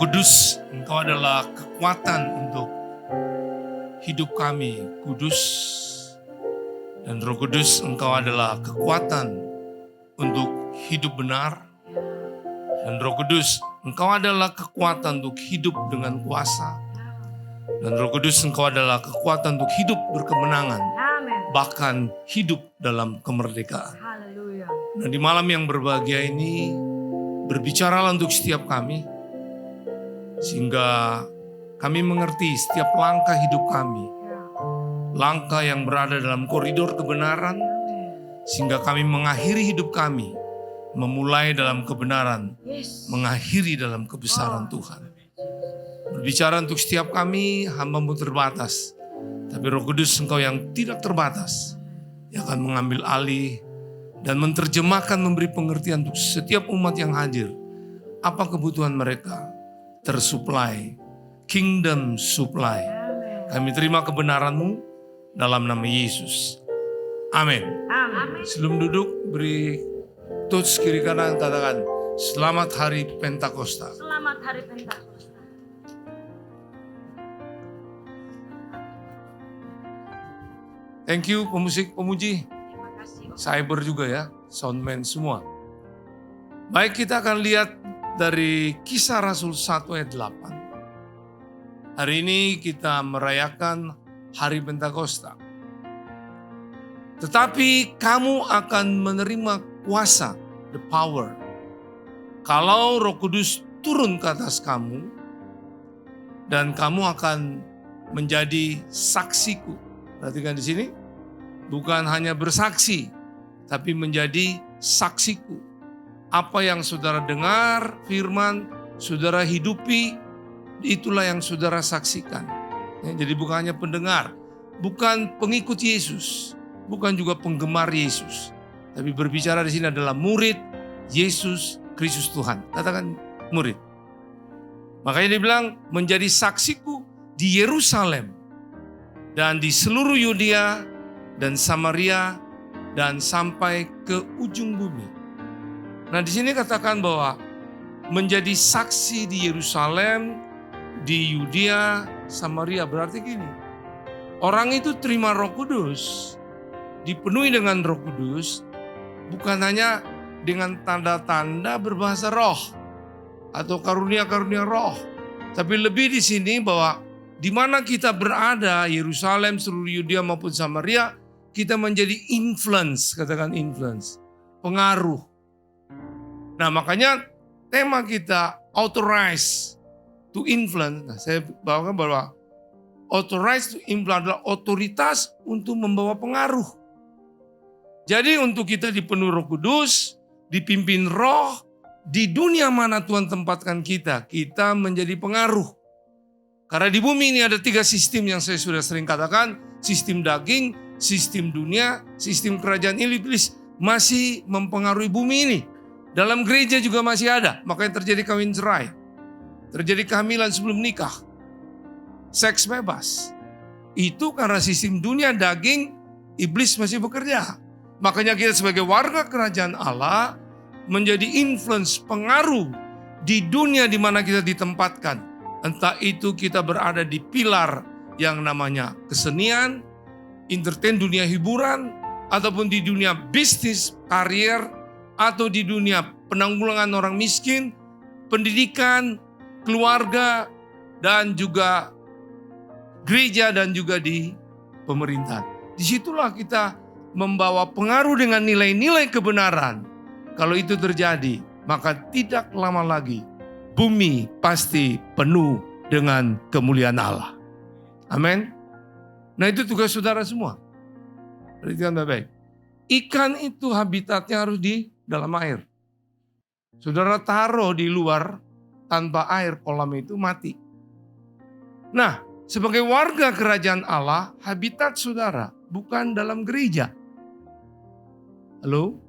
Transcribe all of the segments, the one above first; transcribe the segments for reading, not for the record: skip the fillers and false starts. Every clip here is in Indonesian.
Kudus, Engkau adalah kekuatan untuk hidup kami, kudus. Dan Roh Kudus, Engkau adalah kekuatan untuk hidup benar. Dan Roh Kudus, Engkau adalah kekuatan untuk hidup dengan kuasa. Dan Roh Kudus, Engkau adalah kekuatan untuk hidup berkemenangan. Amin. Bahkan hidup dalam kemerdekaan. Haleluya. Nah, di malam yang berbahagia ini, berbicaralah untuk setiap kami. Sehingga kami mengerti setiap langkah hidup kami. Langkah yang berada dalam koridor kebenaran. Sehingga kami mengakhiri hidup kami. Memulai dalam kebenaran. Mengakhiri dalam kebesaran Tuhan. Berbicara untuk setiap kami, hamba-Mu terbatas. Tapi Roh Kudus, Engkau yang tidak terbatas. Yang akan mengambil alih dan menerjemahkan, memberi pengertian untuk setiap umat yang hadir. Apa kebutuhan mereka? Tersuplai. Kingdom supply. Kami terima kebenaran-Mu dalam nama Yesus. Amin. Amin. Sebelum duduk, beri touch kiri kanan, katakan selamat hari Pentakosta. Selamat hari Pentakosta. Thank you pemusik, pemuji. Terima kasih. Cyber juga ya, soundman semua. Baik, kita akan lihat dari Kisah Rasul 1 ayat 8. Hari ini kita merayakan hari Pentakosta. Tetapi kamu akan menerima kuasa, the power. Kalau Roh Kudus turun ke atas kamu, dan kamu akan menjadi saksiku. Perhatikan di sini, bukan hanya bersaksi, tapi menjadi saksiku. Apa yang saudara dengar, firman, saudara hidupi, itulah yang saudara saksikan. Ya, jadi bukan hanya pendengar, bukan pengikut Yesus, bukan juga penggemar Yesus. Tapi berbicara di sini adalah murid Yesus Kristus Tuhan. Katakan murid. Makanya dia bilang menjadi saksiku di Yerusalem dan di seluruh Yudea dan Samaria dan sampai ke ujung bumi. Nah, di sini katakan bahwa menjadi saksi di Yerusalem, di Yudea, Samaria, berarti gini. Orang itu terima Roh Kudus, dipenuhi dengan Roh Kudus, bukan hanya dengan tanda-tanda berbahasa roh atau karunia-karunia roh, tapi lebih di sini bahwa di mana kita berada, Yerusalem, seluruh Yudea maupun Samaria, kita menjadi influence, katakan influence, pengaruh. Nah, makanya tema kita authorized to influence. Nah, saya bawakan bahwa authorized to influence adalah otoritas untuk membawa pengaruh. Jadi untuk kita dipenuhi Roh Kudus, dipimpin Roh, di dunia mana Tuhan tempatkan kita, kita menjadi pengaruh. Karena di bumi ini ada 3 sistem yang saya sudah sering katakan. Sistem daging, sistem dunia, sistem kerajaan iblis masih mempengaruhi bumi ini. Dalam gereja juga masih ada, makanya terjadi kawin cerai. Terjadi kehamilan sebelum nikah. Seks bebas. Itu karena sistem dunia daging, iblis masih bekerja. Makanya kita sebagai warga kerajaan Allah menjadi influence, pengaruh di dunia di mana kita ditempatkan. Entah itu kita berada di pilar yang namanya kesenian, entertain, dunia hiburan, ataupun di dunia bisnis, karier, atau di dunia penanggulangan orang miskin, pendidikan, keluarga, dan juga gereja dan juga di pemerintahan. Disitulah kita membawa pengaruh dengan nilai-nilai kebenaran. Kalau itu terjadi, maka tidak lama lagi bumi pasti penuh dengan kemuliaan Allah. Amin. Nah, itu tugas saudara semua. Perhatikan baik-baik. Ikan itu habitatnya harus di dalam air. Saudara taruh di luar tanpa air, kolam itu mati. Nah, sebagai warga kerajaan Allah, habitat saudara bukan dalam gereja. Halo?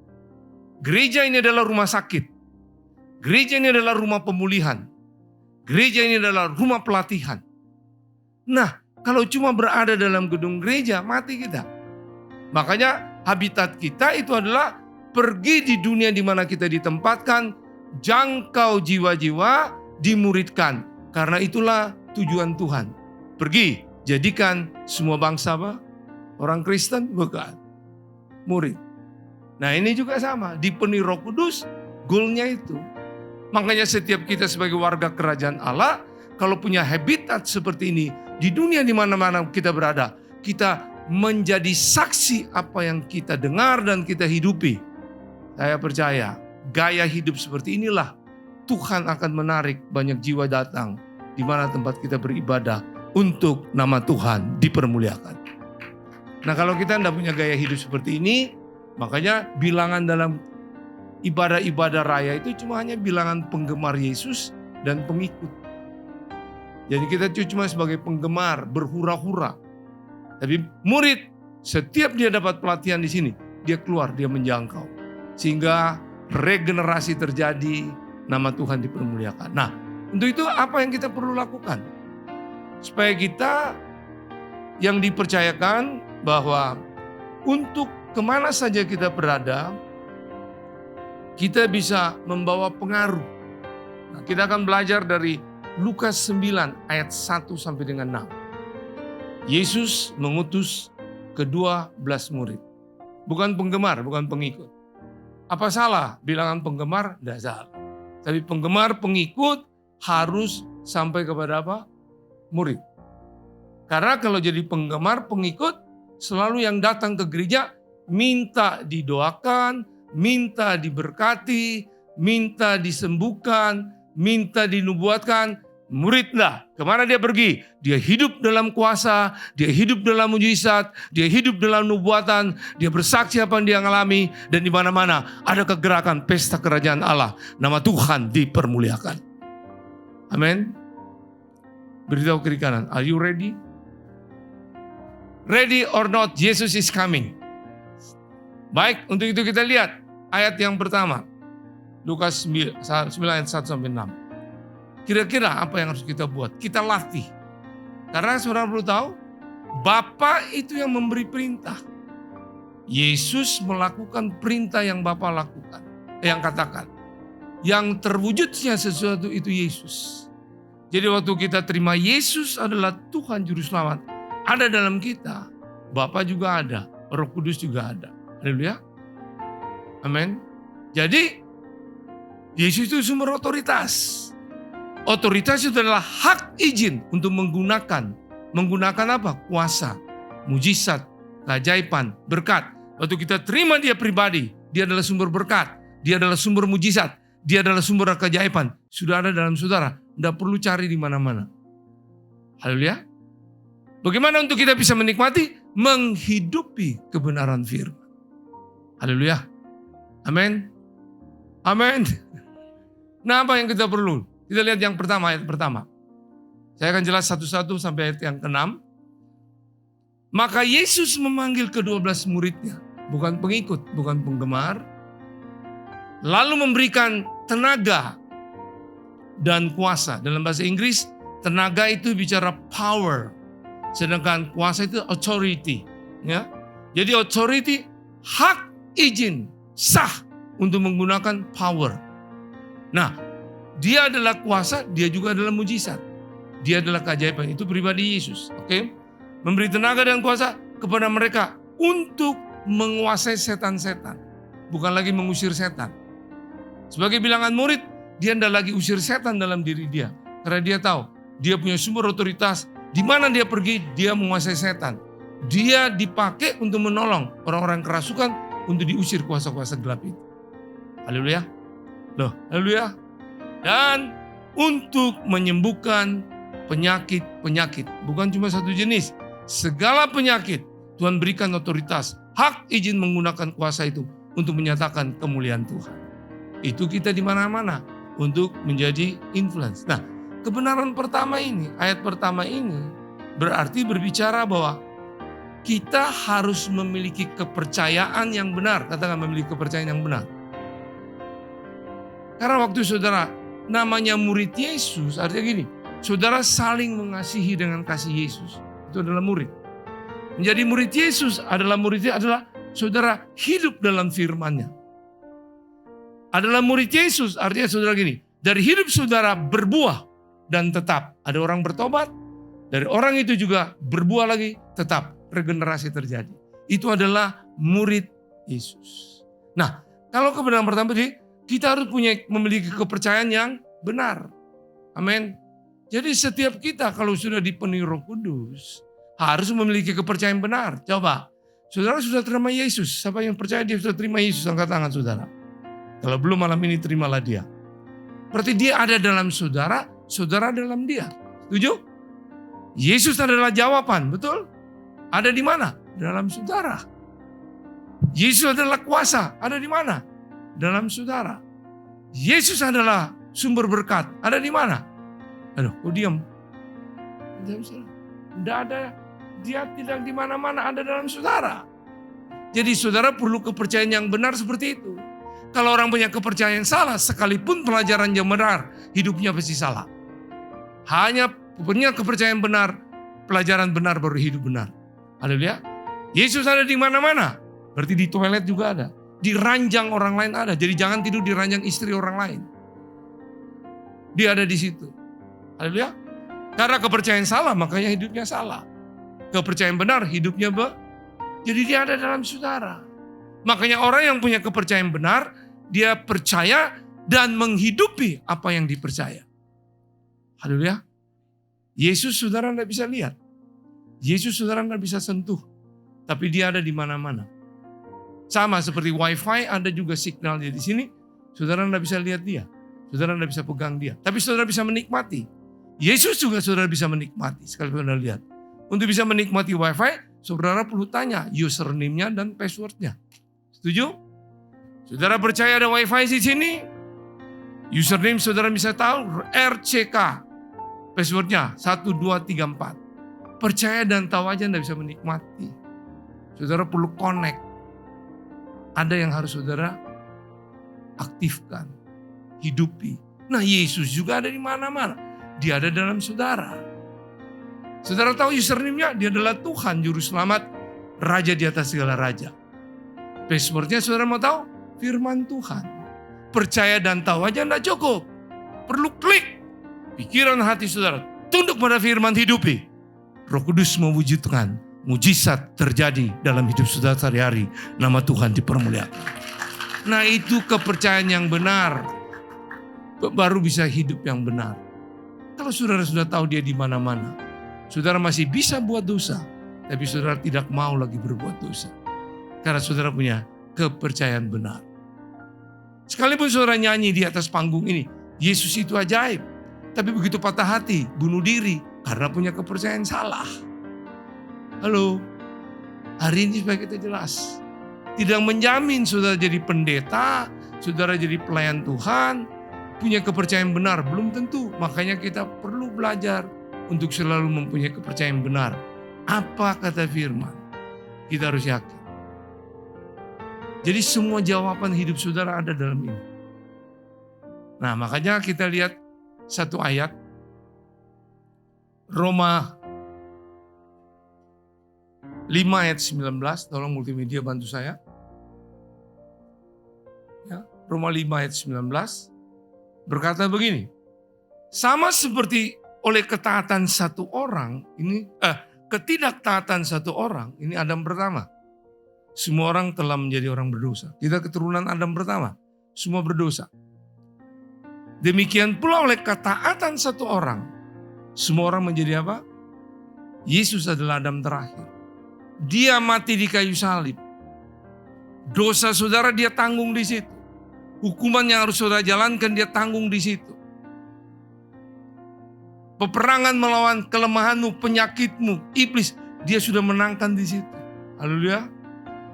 Gereja ini adalah rumah sakit. Gereja ini adalah rumah pemulihan. Gereja ini adalah rumah pelatihan. Nah, kalau cuma berada dalam gedung gereja, mati kita. Makanya habitat kita itu adalah pergi di dunia di mana kita ditempatkan, jangkau jiwa-jiwa, dimuridkan. Karena itulah tujuan Tuhan. Pergi, jadikan semua bangsa apa? Orang Kristen? Bukan. Murid. Nah ini juga sama, dipenuhi Roh Kudus, goalnya itu. Makanya setiap kita sebagai warga kerajaan Allah, kalau punya habitat seperti ini, di dunia di mana-mana kita berada, kita menjadi saksi apa yang kita dengar dan kita hidupi. Saya percaya, gaya hidup seperti inilah Tuhan akan menarik banyak jiwa datang di mana tempat kita beribadah untuk nama Tuhan dipermuliakan. Nah kalau kita tidak punya gaya hidup seperti ini, makanya bilangan dalam ibadah-ibadah raya itu cuma hanya bilangan penggemar Yesus dan pengikut. Jadi kita cuma sebagai penggemar berhura-hura. Tapi murid, setiap dia dapat pelatihan di sini, dia keluar, dia menjangkau. Sehingga regenerasi terjadi, nama Tuhan dipermuliakan. Nah, untuk itu apa yang kita perlu lakukan? Supaya kita yang dipercayakan bahwa untuk kemana saja kita berada, kita bisa membawa pengaruh. Nah, kita akan belajar dari Lukas 9 ayat 1 sampai dengan 6. Yesus mengutus ke-12 murid. Bukan penggemar, bukan pengikut. Apa salah bilangan penggemar? Tidak salah. Tapi penggemar, pengikut harus sampai kepada apa? Murid. Karena kalau jadi penggemar, pengikut, selalu yang datang ke gereja minta didoakan, minta diberkati, minta disembuhkan, minta dinubuatkan. Muridlah, kemana dia pergi? Dia hidup dalam kuasa, dia hidup dalam mujizat, dia hidup dalam nubuatan, dia bersaksi apa yang dia alami, dan di mana-mana ada kegerakan pesta kerajaan Allah. Nama Tuhan dipermuliakan. Amin. Beritahu kiri kanan, are you ready? Ready or not, Jesus is coming. Baik, untuk itu kita lihat ayat yang pertama. Lukas 9 ayat 1 sampai 6. Kira-kira apa yang harus kita buat? Kita latih. Karena saudara perlu tahu, Bapa itu yang memberi perintah. Yesus melakukan perintah yang Bapa lakukan. Yang katakan. Yang terwujudnya sesuatu itu Yesus. Jadi waktu kita terima Yesus adalah Tuhan Juru Selamat. Ada dalam kita. Bapa juga ada. Roh Kudus juga ada. Haleluya. Amin. Jadi Yesus itu sumber otoritas. Otoritas itu adalah hak izin untuk menggunakan. Menggunakan apa? Kuasa, mujizat, keajaiban, berkat. Waktu kita terima dia pribadi, dia adalah sumber berkat. Dia adalah sumber mujizat. Dia adalah sumber keajaiban. Sudah ada dalam saudara. Tidak perlu cari di mana-mana. Haleluya. Bagaimana untuk kita bisa menikmati? Menghidupi kebenaran firman. Haleluya. Amin. Amin. Nah apa yang kita perlu? Kita lihat yang pertama, ayat pertama. Saya akan jelas satu-satu sampai ayat yang ke-6. Maka Yesus memanggil ke-12 muridnya. Bukan pengikut, bukan penggemar. Lalu memberikan tenaga dan kuasa. Dalam bahasa Inggris, tenaga itu bicara power. Sedangkan kuasa itu authority. Ya. Jadi authority, hak izin, sah untuk menggunakan power. Nah, dia adalah kuasa, dia juga adalah mujizat. Dia adalah keajaiban, itu pribadi Yesus. Oke? Memberi tenaga dan kuasa kepada mereka untuk menguasai setan-setan. Bukan lagi mengusir setan. Sebagai bilangan murid, dia tidak lagi usir setan dalam diri dia. Karena dia tahu, dia punya sumber otoritas. Di mana dia pergi, dia menguasai setan. Dia dipakai untuk menolong orang-orang kerasukan untuk diusir kuasa-kuasa gelap itu. Haleluya. Loh, haleluya. Dan untuk menyembuhkan penyakit-penyakit. Bukan cuma satu jenis. Segala penyakit Tuhan berikan otoritas. Hak izin menggunakan kuasa itu untuk menyatakan kemuliaan Tuhan. Itu kita di mana-mana untuk menjadi influence. Nah, kebenaran pertama ini, ayat pertama ini berarti berbicara bahwa kita harus memiliki kepercayaan yang benar. Katakan memiliki kepercayaan yang benar. Karena waktu saudara namanya murid Yesus, artinya gini, saudara saling mengasihi dengan kasih Yesus. Itu adalah murid. Menjadi murid Yesus adalah muridnya adalah saudara hidup dalam firman-Nya. Adalah murid Yesus, artinya saudara gini, dari hidup saudara berbuah dan tetap. Ada orang bertobat, dari orang itu juga berbuah lagi, tetap regenerasi terjadi. Itu adalah murid Yesus. Nah, kalau kebenaran pertama tadi, kita harus memiliki kepercayaan yang benar. Amin. Jadi setiap kita kalau sudah dipenuhi Roh Kudus, harus memiliki kepercayaan benar. Coba, saudara sudah terima Yesus. Siapa yang percaya dia sudah terima Yesus? Angkat tangan saudara. Kalau belum malam ini terimalah dia. Berarti dia ada dalam saudara, saudara dalam dia. Setuju? Yesus adalah jawaban, betul? Ada di mana? Dalam saudara. Yesus adalah kuasa, ada di mana? Dalam saudara. Yesus adalah sumber berkat, ada di mana? Aduh, kok diam? Tidak ada, dia tidak di mana-mana, ada dalam saudara. Jadi saudara perlu kepercayaan yang benar seperti itu. Kalau orang punya kepercayaan yang salah, sekalipun pelajaran yang benar, hidupnya pasti salah. Hanya punya kepercayaan benar, pelajaran benar baru hidup benar. Haleluya. Yesus ada di mana-mana. Berarti di toilet juga ada. Di ranjang orang lain ada. Jadi jangan tidur di ranjang istri orang lain. Dia ada di situ. Haleluya. Karena kepercayaan salah, makanya hidupnya salah. Kepercayaan benar, hidupnya jadi dia ada dalam saudara. Makanya orang yang punya kepercayaan benar, dia percaya dan menghidupi apa yang dipercaya. Haleluya. Yesus saudara tidak bisa lihat. Yesus saudara tidak bisa sentuh. Tapi dia ada di mana-mana. Sama seperti wifi, ada juga signalnya di sini. Saudara tidak bisa lihat dia. Saudara tidak bisa pegang dia. Tapi saudara bisa menikmati. Yesus juga saudara bisa menikmati. Sekali saudara lihat. Untuk bisa menikmati wifi, saudara perlu tanya username-nya dan password-nya. Setuju? Saudara percaya ada wifi di sini? Username saudara bisa tahu RCK. Password-nya 1234. Percaya dan tahu aja tidak bisa menikmati. Saudara perlu connect. Ada yang harus saudara aktifkan, hidupi. Nah, Yesus juga ada di mana-mana. Dia ada dalam saudara. Saudara tahu username-nya? Dia adalah Tuhan Juru Selamat, Raja di atas segala raja. Password-nya saudara mau tahu? Firman Tuhan. Percaya dan tahu aja tidak cukup. Perlu klik pikiran hati saudara. Tunduk pada firman, hidupi. Roh Kudus mewujudkan mujizat terjadi dalam hidup saudara sehari-hari. Nama Tuhan dipermuliakan. Nah, itu kepercayaan yang benar. Baru bisa hidup yang benar. Kalau saudara sudah tahu dia di mana-mana, saudara masih bisa buat dosa, tapi saudara tidak mau lagi berbuat dosa. Karena saudara punya kepercayaan benar. Sekalipun saudara nyanyi di atas panggung ini, Yesus itu ajaib. Tapi begitu patah hati, bunuh diri, karena punya kepercayaan salah. Halo, hari ini supaya kita jelas. Tidak menjamin saudara jadi pendeta, saudara jadi pelayan Tuhan, punya kepercayaan benar, belum tentu. Makanya kita perlu belajar untuk selalu mempunyai kepercayaan benar. Apa kata firman? Kita harus yakin. Jadi semua jawaban hidup saudara ada dalam ini. Nah, makanya kita lihat satu ayat. Roma 5 ayat 19. Tolong multimedia bantu saya. Ya, Roma 5 ayat 19. Berkata begini. Sama seperti oleh ketaatan satu orang. Ketidaktaatan satu orang. Ini Adam pertama. Semua orang telah menjadi orang berdosa. Kita keturunan Adam pertama. Semua berdosa. Demikian pula oleh ketaatan satu orang. Semua orang menjadi apa? Yesus adalah Adam terakhir. Dia mati di kayu salib. Dosa saudara dia tanggung di situ. Hukuman yang harus saudara jalankan dia tanggung di situ. Peperangan melawan kelemahanmu, penyakitmu, iblis, dia sudah menangkan di situ. Haleluya.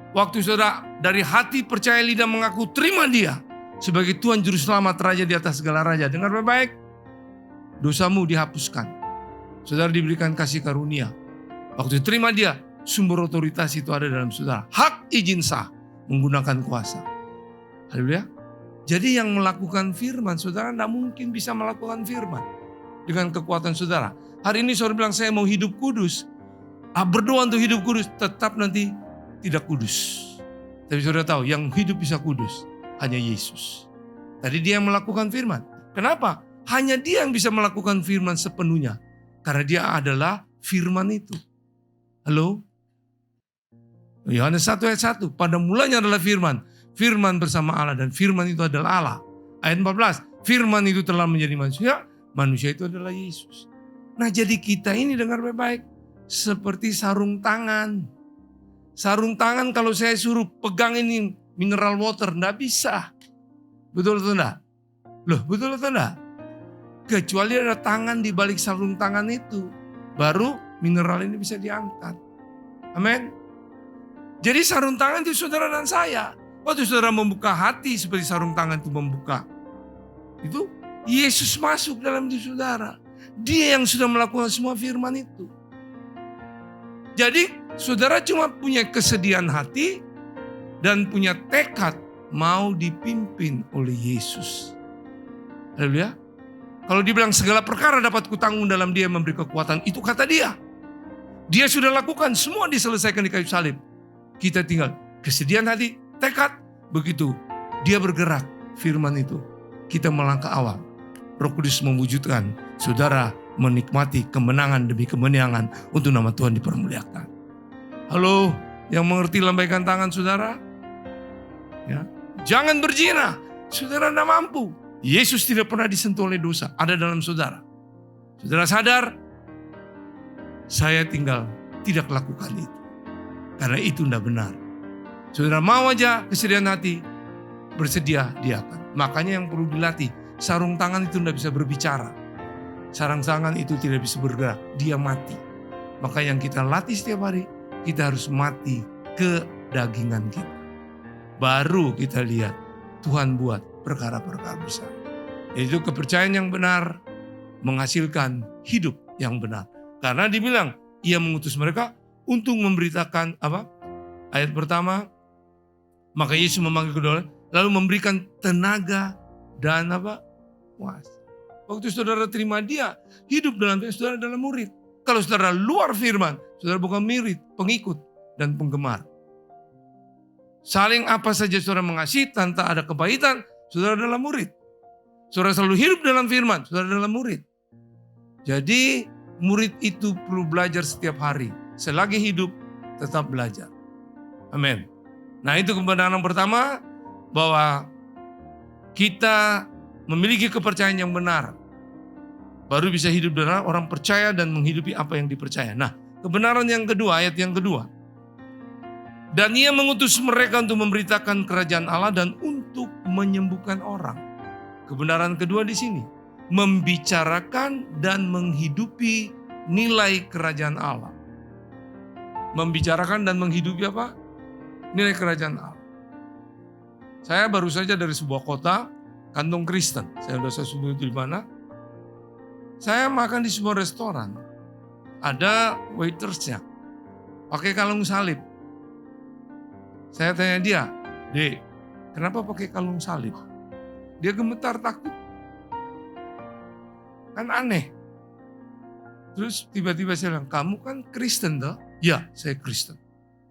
Waktu saudara dari hati percaya lidah mengaku terima dia sebagai Tuhan Juru Selamat, Raja di atas segala raja. Dengar baik-baik. Dosamu dihapuskan. Saudara diberikan kasih karunia. Waktu terima dia, sumber otoritas itu ada dalam saudara. Hak izin sah menggunakan kuasa. Haleluya. Jadi yang melakukan firman, saudara tidak mungkin bisa melakukan firman dengan kekuatan saudara. Hari ini saudara bilang saya mau hidup kudus. Berdoa untuk hidup kudus, tetap nanti tidak kudus. Tapi saudara tahu yang hidup bisa kudus hanya Yesus. Tadi dia yang melakukan firman. Kenapa? Hanya dia yang bisa melakukan firman sepenuhnya. Karena dia adalah firman itu. Halo? Yohanes 1 ayat 1. Pada mulanya adalah firman. Firman bersama Allah dan firman itu adalah Allah. Ayat 14. Firman itu telah menjadi manusia. Manusia itu adalah Yesus. Nah jadi kita ini dengar baik-baik. Seperti sarung tangan. Sarung tangan kalau saya suruh pegang ini mineral water. Tidak bisa. Betul atau tidak? Loh betul atau tidak? Kecuali ada tangan di balik sarung tangan itu. Baru mineral ini bisa diangkat. Amin. Jadi sarung tangan itu saudara dan saya. Waktu saudara membuka hati seperti sarung tangan itu membuka. Itu Yesus masuk dalam diri saudara. Dia yang sudah melakukan semua firman itu. Jadi saudara cuma punya kesediaan hati dan punya tekad mau dipimpin oleh Yesus. Haleluya. Kalau dibilang segala perkara dapat kutanggung dalam dia yang memberi kekuatan. Itu kata dia. Dia sudah lakukan semua diselesaikan di kayu salib. Kita tinggal kesediaan hati, tekad. Begitu dia bergerak firman itu. Kita melangkah awal. Roh Kudus mewujudkan. Saudara menikmati kemenangan demi kemenangan untuk nama Tuhan dipermuliakan. Halo, yang mengerti lambaikan tangan saudara. Ya. Jangan berzina. Saudara tidak mampu. Yesus tidak pernah disentuh oleh dosa. Ada dalam saudara. Saudara sadar. Saya tinggal tidak lakukan itu. Karena itu tidak benar. Saudara mau aja kesediaan hati. Bersedia dia akan. Makanya yang perlu dilatih. Sarung tangan itu tidak bisa berbicara. Sarung tangan itu tidak bisa bergerak. Dia mati. Maka yang kita latih setiap hari. Kita harus mati ke dagingan kita. Baru kita lihat Tuhan buat perkara-perkara besar. Yaitu kepercayaan yang benar menghasilkan hidup yang benar. Karena dibilang ia mengutus mereka untuk memberitakan apa? Ayat pertama, maka Yesus memanggil kedua lalu memberikan tenaga dan apa? Kuasa. Waktu saudara terima dia, hidup dalam dia, saudara adalah murid. Kalau saudara luar firman, saudara bukan murid, pengikut dan penggemar. Saling apa saja saudara mengasihi tanpa ada kepahitan, saudara adalah murid. Saudara selalu hidup dalam firman, saudara adalah murid. Jadi murid itu perlu belajar setiap hari. Selagi hidup, tetap belajar. Amin. Nah itu kebenaran pertama, bahwa kita memiliki kepercayaan yang benar. Baru bisa hidup benar, orang percaya dan menghidupi apa yang dipercaya. Nah kebenaran yang kedua, ayat yang kedua. Dan ia mengutus mereka untuk memberitakan kerajaan Allah dan untuk menyembuhkan orang. Kebenaran kedua di sini. Membicarakan dan menghidupi nilai kerajaan Allah. Membicarakan dan menghidupi apa? Nilai kerajaan Allah. Saya baru saja dari sebuah kota, kantong Kristen. Saya sudah sebut di mana. Saya makan di sebuah restoran. Ada waitersnya. Pakai kalung salib. Saya tanya dia, Dek, kenapa pakai kalung salib? Dia gemetar takut. Kan aneh. Terus tiba-tiba saya bilang, kamu kan Kristen toh? Ya, saya Kristen.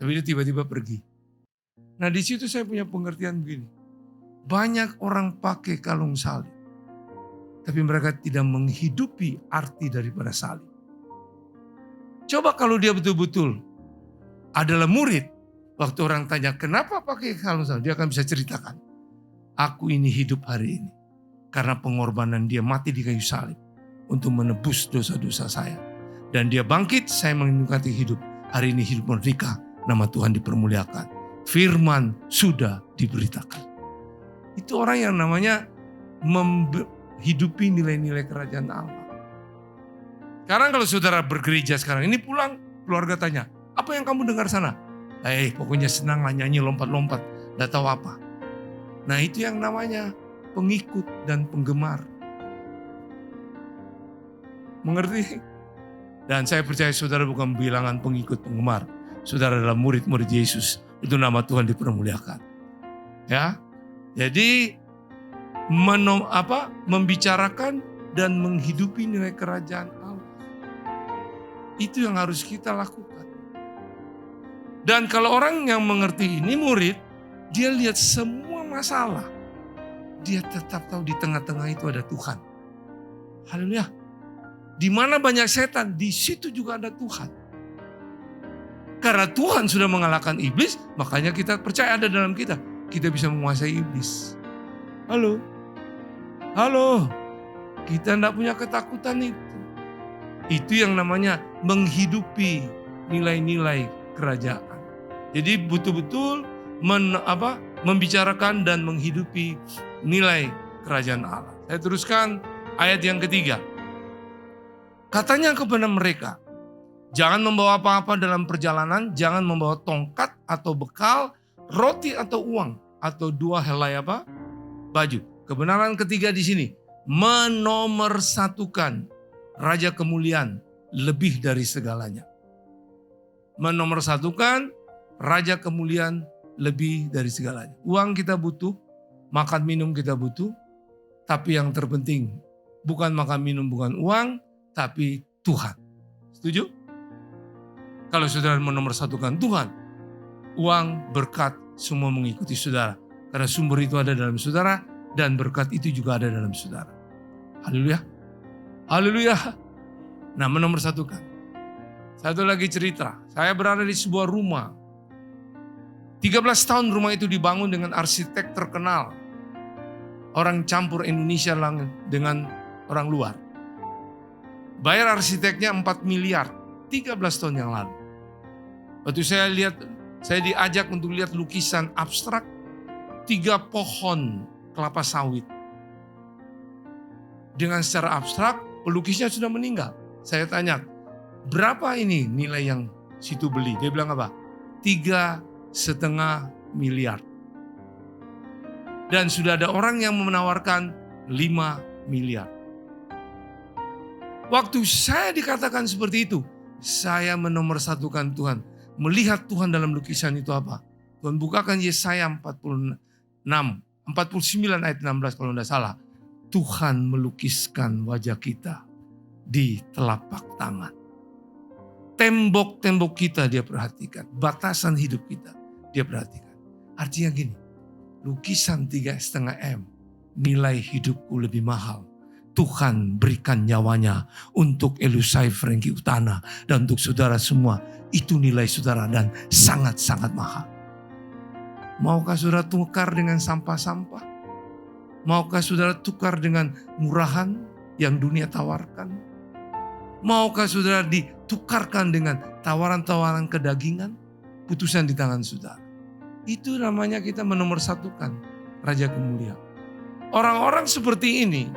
Tapi dia tiba-tiba pergi. Nah di situ saya punya pengertian begini. Banyak orang pakai kalung salib. Tapi mereka tidak menghidupi arti daripada salib. Coba kalau dia betul-betul adalah murid. Waktu orang tanya kenapa pakai kalung salib, dia akan bisa ceritakan. Aku ini hidup hari ini. Karena pengorbanan dia mati di kayu salib. Untuk menebus dosa-dosa saya. Dan dia bangkit, saya menikmati hidup. Hari ini hidup merdeka, nama Tuhan dipermuliakan. Firman sudah diberitakan. Itu orang yang namanya menghidupi nilai-nilai kerajaan Allah. Sekarang kalau saudara bergereja sekarang ini pulang, keluarga tanya, apa yang kamu dengar sana? Pokoknya senang lah nyanyi lompat-lompat, gak tahu apa. Nah itu yang namanya pengikut dan penggemar. Mengerti? Dan saya percaya saudara bukan bilangan pengikut penggemar. Saudara adalah murid-murid Yesus. Itu nama Tuhan dipermuliakan. Ya, jadi membicarakan dan menghidupi nilai kerajaan Allah. Itu yang harus kita lakukan. Dan kalau orang yang mengerti ini murid, dia lihat semua masalah. dia tetap tahu di tengah-tengah itu ada Tuhan. Haleluya. Di mana banyak setan, di situ juga ada Tuhan. Karena Tuhan sudah mengalahkan iblis, makanya kita percaya ada dalam kita. Kita bisa menguasai iblis. Halo. Halo. Kita tidak punya ketakutan itu. Itu yang namanya menghidupi nilai-nilai kerajaan. Jadi betul-betul membicarakan dan menghidupi nilai kerajaan Allah. Saya teruskan ayat yang ketiga. Katanya kepada mereka, jangan membawa apa-apa dalam perjalanan, jangan membawa tongkat atau bekal, roti atau uang, atau 2 helai baju. Kebenaran ketiga di sini, menomorsatukan Raja kemuliaan lebih dari segalanya. Menomorsatukan Raja kemuliaan lebih dari segalanya. Uang kita butuh, makan minum kita butuh, tapi yang terpenting bukan makan minum, bukan uang, tapi Tuhan. Setuju? Kalau saudara menomorsatukan Tuhan, uang, berkat, semua mengikuti saudara. Karena sumber itu ada dalam saudara, dan berkat itu juga ada dalam saudara. Haleluya. Haleluya. Nah, menomorsatukan. Satu lagi cerita, saya berada di sebuah rumah. 13 tahun rumah itu dibangun dengan arsitek terkenal. Orang campur Indonesia dengan orang luar. Bayar arsiteknya 4 miliar, 13 tahun yang lalu. Waktu saya diajak untuk lihat lukisan abstrak, 3 pohon kelapa sawit. Dengan secara abstrak, pelukisnya sudah meninggal. Saya tanya, berapa ini nilai yang situ beli? Dia bilang apa? 3,5 miliar. Dan sudah ada orang yang menawarkan 5 miliar. Waktu saya dikatakan seperti itu, saya menomorsatukan Tuhan. Melihat Tuhan dalam lukisan itu apa? Tuhan bukakan Yesaya 49 ayat 16 kalau tidak salah. Tuhan melukiskan wajah kita di telapak tangan. Tembok-tembok kita dia perhatikan. Batasan hidup kita dia perhatikan. Artinya gini, lukisan 3,5 M, nilai hidupku lebih mahal. Tuhan berikan nyawanya untuk Elusai Franky Utana dan untuk saudara semua. Itu nilai saudara dan sangat-sangat mahal. Maukah saudara tukar dengan sampah-sampah? Maukah saudara tukar dengan murahan yang dunia tawarkan? Maukah saudara ditukarkan dengan tawaran-tawaran kedagingan? Putusan di tangan saudara. Itu namanya kita menomorsatukan Raja kemuliaan. Orang-orang seperti ini,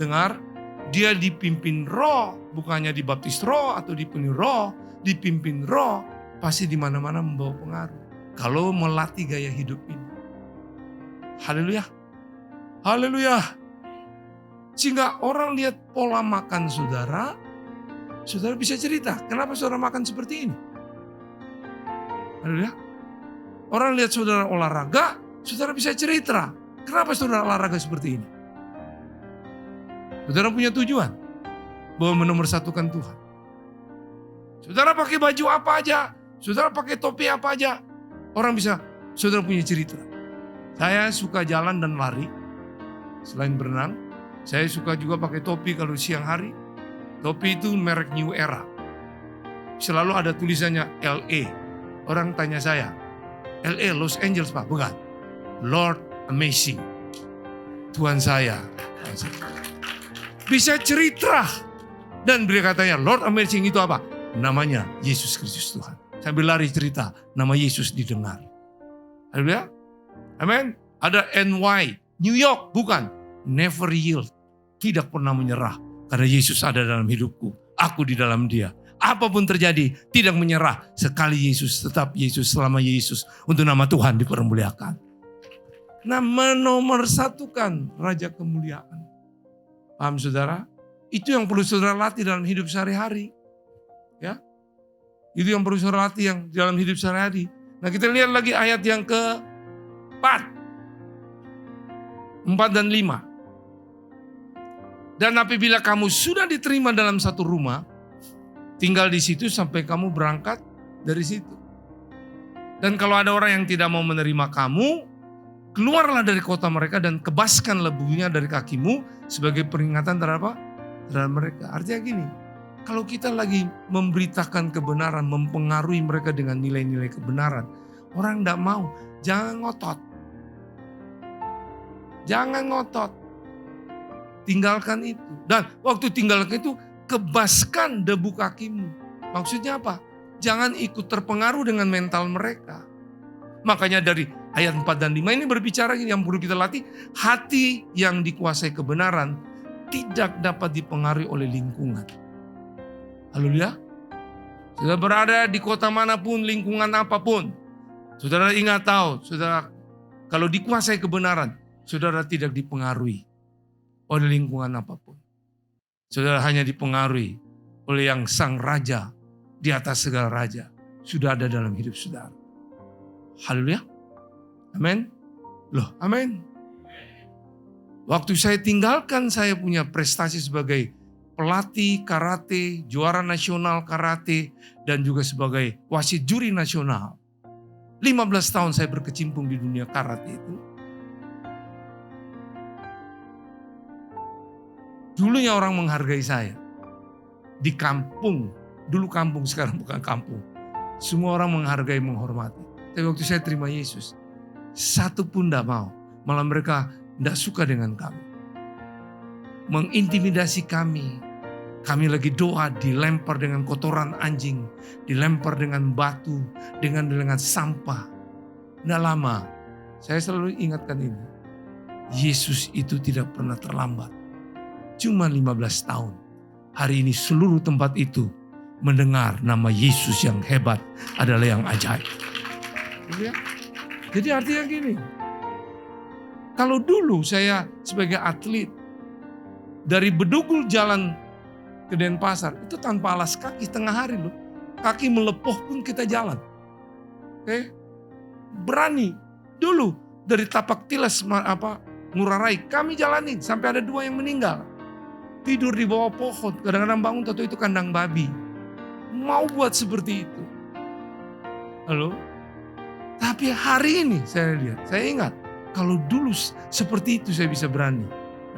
dengar, dia dipimpin roh, bukannya dibaptis roh atau dipenuhi roh, dipimpin roh, pasti di mana-mana membawa pengaruh. Kalau melatih gaya hidup ini. Haleluya. Haleluya. Sehingga orang lihat pola makan saudara, saudara bisa cerita, kenapa saudara makan seperti ini? Haleluya. Orang lihat saudara olahraga, saudara bisa cerita, kenapa saudara olahraga seperti ini? Saudara punya tujuan bahwa menomorsatukan Tuhan. Saudara pakai baju apa aja, saudara pakai topi apa aja, orang bisa, saudara punya cerita. Saya suka jalan dan lari, selain berenang, saya suka juga pakai topi kalau siang hari. Topi itu merek New Era. Selalu ada tulisannya LA. Orang tanya saya, LA Los Angeles Pak? Bukan. Lord Amazing. Tuhan saya. Bisa cerita. Dan beliau katanya, Lord Amazing itu apa? Namanya Yesus Kristus Tuhan. Sambil lari cerita, nama Yesus didengar. Haleluya. Amin. Ada NY, New York, bukan. Never yield. Tidak pernah menyerah. Karena Yesus ada dalam hidupku. Aku di dalam dia. Apapun terjadi, tidak menyerah. Sekali Yesus, tetap Yesus, selama Yesus. Untuk nama Tuhan dipermuliakan. Nah, menomorsatukan Raja kemuliaan. Paham saudara? Itu yang perlu saudara latih dalam hidup sehari-hari. Ya, itu yang perlu saudara latih yang dalam hidup sehari-hari. Nah, kita lihat lagi ayat yang ke-4. 4 dan 5. Dan apabila kamu sudah diterima dalam satu rumah, tinggal di situ sampai kamu berangkat dari situ. Dan kalau ada orang yang tidak mau menerima kamu, keluarlah dari kota mereka dan kebaskanlah bulunya dari kakimu sebagai peringatan terhadap apa? Terhadap mereka. Artinya gini, kalau kita lagi memberitakan kebenaran, mempengaruhi mereka dengan nilai-nilai kebenaran, orang tidak mau, jangan ngotot. Jangan ngotot. Tinggalkan itu. Dan waktu tinggalkan itu, kebaskan debu kakimu. Maksudnya apa? Jangan ikut terpengaruh dengan mental mereka. Makanya dari ayat 4 dan 5 ini berbicara yang perlu kita latih. Hati yang dikuasai kebenaran tidak dapat dipengaruhi oleh lingkungan. Haleluya. Sudah berada di kota manapun, lingkungan apapun. Saudara ingat tahu, saudara kalau dikuasai kebenaran, saudara tidak dipengaruhi oleh lingkungan apapun. Saudara hanya dipengaruhi oleh yang sang raja di atas segala raja. Sudah ada dalam hidup saudara. Haleluya. Amin. Loh, amin. Waktu saya tinggalkan saya punya prestasi sebagai pelatih karate, juara nasional karate, dan juga sebagai wasit juri nasional. 15 tahun saya berkecimpung di dunia karate itu. Dulunya orang menghargai saya. Di kampung, dulu kampung sekarang bukan kampung. Semua orang menghargai, menghormati. Tapi waktu saya terima Yesus, satu pun tidak mau. Malah mereka tidak suka dengan kami. Mengintimidasi kami. Kami lagi doa dilempar dengan kotoran anjing. Dilempar dengan batu. Dengan sampah. Tidak lama. Saya selalu ingatkan ini. Yesus itu tidak pernah terlambat. Cuma 15 tahun. Hari ini seluruh tempat itu mendengar nama Yesus yang hebat adalah yang ajaib. Jadi artinya gini. Kalau dulu saya sebagai atlet dari Bedugul jalan ke Denpasar itu tanpa alas kaki tengah hari loh. Kaki melepuh pun kita jalan. Oke. Berani. Dulu dari Tapak Tilas Ngurah Rai kami jalanin sampai ada 2 yang meninggal. Tidur di bawah pohon, kadang-kadang bangun tahu itu kandang babi. Mau buat seperti itu. Halo? Tapi hari ini saya lihat, saya ingat. Kalau dulu seperti itu saya bisa berani.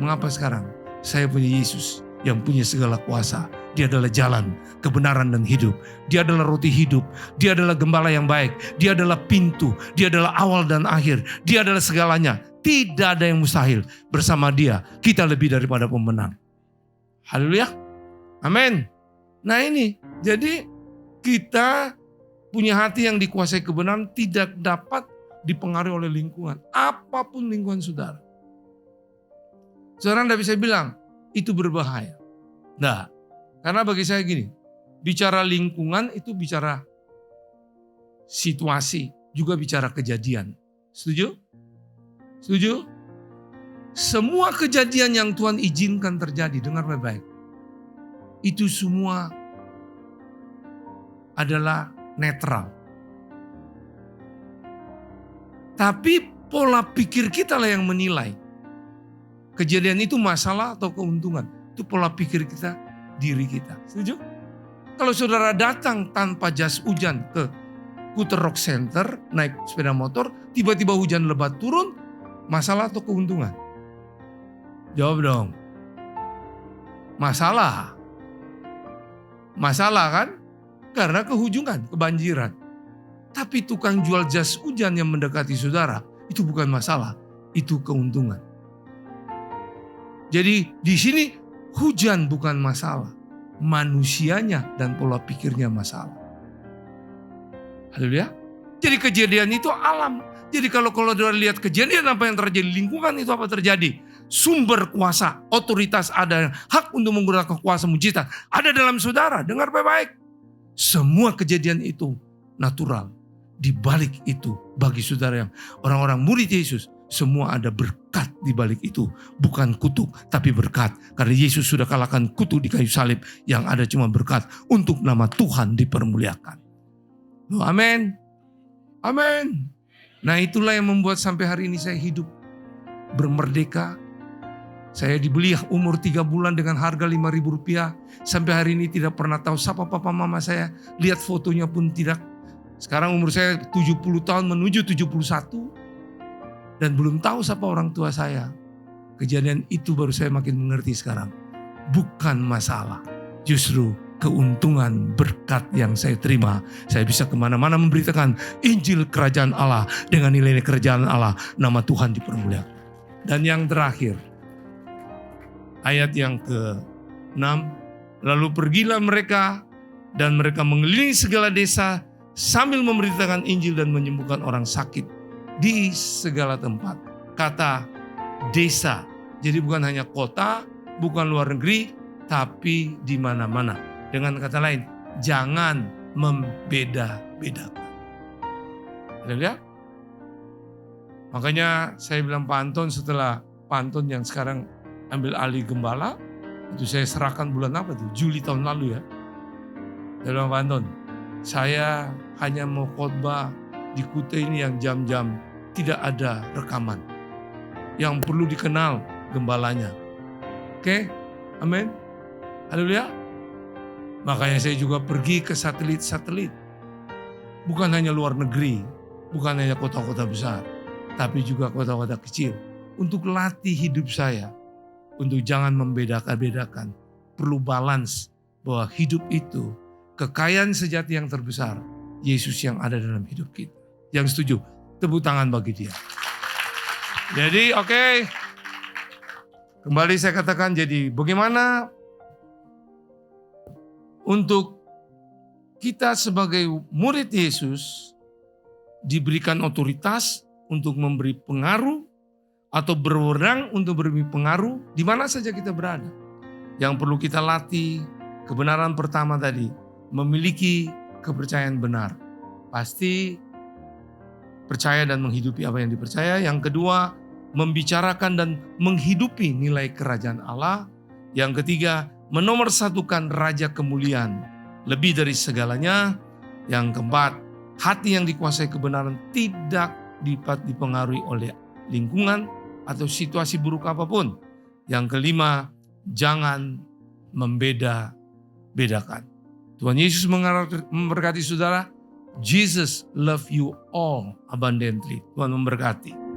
Mengapa sekarang? Saya punya Yesus yang punya segala kuasa. Dia adalah jalan, kebenaran dan hidup. Dia adalah roti hidup. Dia adalah gembala yang baik. Dia adalah pintu. Dia adalah awal dan akhir. Dia adalah segalanya. Tidak ada yang mustahil. Bersama dia, kita lebih daripada pemenang. Haleluya. Amin. Nah ini, jadi kita punya hati yang dikuasai kebenaran tidak dapat dipengaruhi oleh lingkungan. Apapun lingkungan saudara. Saudara tidak bisa bilang, itu berbahaya. Nah, karena bagi saya gini, bicara lingkungan itu bicara situasi, juga bicara kejadian. Setuju? Setuju? Semua kejadian yang Tuhan izinkan terjadi, dengar baik-baik. Itu semua adalah netral. Tapi pola pikir kita lah yang menilai. Kejadian itu masalah atau keuntungan. Itu pola pikir kita, diri kita. Setuju? Kalau saudara datang tanpa jas hujan ke Kuter Rock Center, naik sepeda motor, tiba-tiba hujan lebat turun, masalah atau keuntungan? Jawab dong. Masalah. Masalah kan? Karena kehujungan, kebanjiran. Tapi tukang jual jas hujan yang mendekati saudara, itu bukan masalah, itu keuntungan. Jadi di sini hujan bukan masalah, manusianya dan pola pikirnya masalah. Haleluya. Jadi kejadian itu alam. Jadi kalau saudara lihat kejadian apa yang terjadi di lingkungan itu apa terjadi? Sumber kuasa, otoritas ada, hak untuk menggunakan kuasa mujizat ada dalam saudara. Dengar baik-baik. Semua kejadian itu natural. Di balik itu bagi saudara yang orang-orang murid Yesus, semua ada berkat di balik itu. Bukan kutuk tapi berkat. Karena Yesus sudah kalahkan kutuk di kayu salib. Yang ada cuma berkat untuk nama Tuhan dipermuliakan. Loh, amin. Amin. Nah itulah yang membuat sampai hari ini saya hidup bermerdeka. Saya dibeli umur 3 bulan dengan harga Rp5.000. Sampai hari ini tidak pernah tahu siapa papa mama saya. Lihat fotonya pun tidak. Sekarang umur saya 70 tahun menuju 71. dan belum tahu siapa orang tua saya. Kejadian itu baru saya makin mengerti sekarang. Bukan masalah, justru keuntungan berkat yang saya terima. Saya bisa kemana-mana memberitakan Injil Kerajaan Allah dengan nilai Kerajaan Allah. Nama Tuhan dipermuliakan. Dan yang terakhir, ayat yang ke-6. Lalu pergilah mereka dan mereka mengelilingi segala desa sambil memberitakan Injil dan menyembuhkan orang sakit di segala tempat. Kata desa, jadi bukan hanya kota, bukan luar negeri, tapi di mana-mana. Dengan kata lain, jangan membeda-bedakan. Ada lihat? Makanya saya bilang Pak Anton, setelah Pak Anton yang sekarang ambil alih gembala, itu saya serahkan bulan apa tuh? Juli tahun lalu ya. Saya bilang Pak Anton, saya hanya mau khotbah di Kute ini yang jam-jam tidak ada rekaman. Yang perlu dikenal gembalanya. Oke? Amin. Haleluya. Makanya saya juga pergi ke satelit-satelit. Bukan hanya luar negeri, bukan hanya kota-kota besar, tapi juga kota-kota kecil. Untuk latih hidup saya, untuk jangan membeda-bedakan. Perlu balance bahwa hidup itu, kekayaan sejati yang terbesar, Yesus yang ada dalam hidup kita. Yang setuju, tepuk tangan bagi dia. Jadi oke. Kembali saya katakan, jadi bagaimana untuk kita sebagai murid Yesus diberikan otoritas untuk memberi pengaruh atau berwenang untuk memberi pengaruh di mana saja kita berada. Yang perlu kita latih, kebenaran pertama tadi, memiliki kepercayaan benar. Pasti percaya dan menghidupi apa yang dipercaya. Yang kedua, membicarakan dan menghidupi nilai kerajaan Allah. Yang ketiga, menomorsatukan raja kemuliaan lebih dari segalanya. Yang keempat, hati yang dikuasai kebenaran tidak dipengaruhi oleh lingkungan atau situasi buruk apapun. Yang kelima, jangan membeda-bedakan. Tuhan Yesus memberkati saudara. Jesus love you all abundantly. Tuhan memberkati.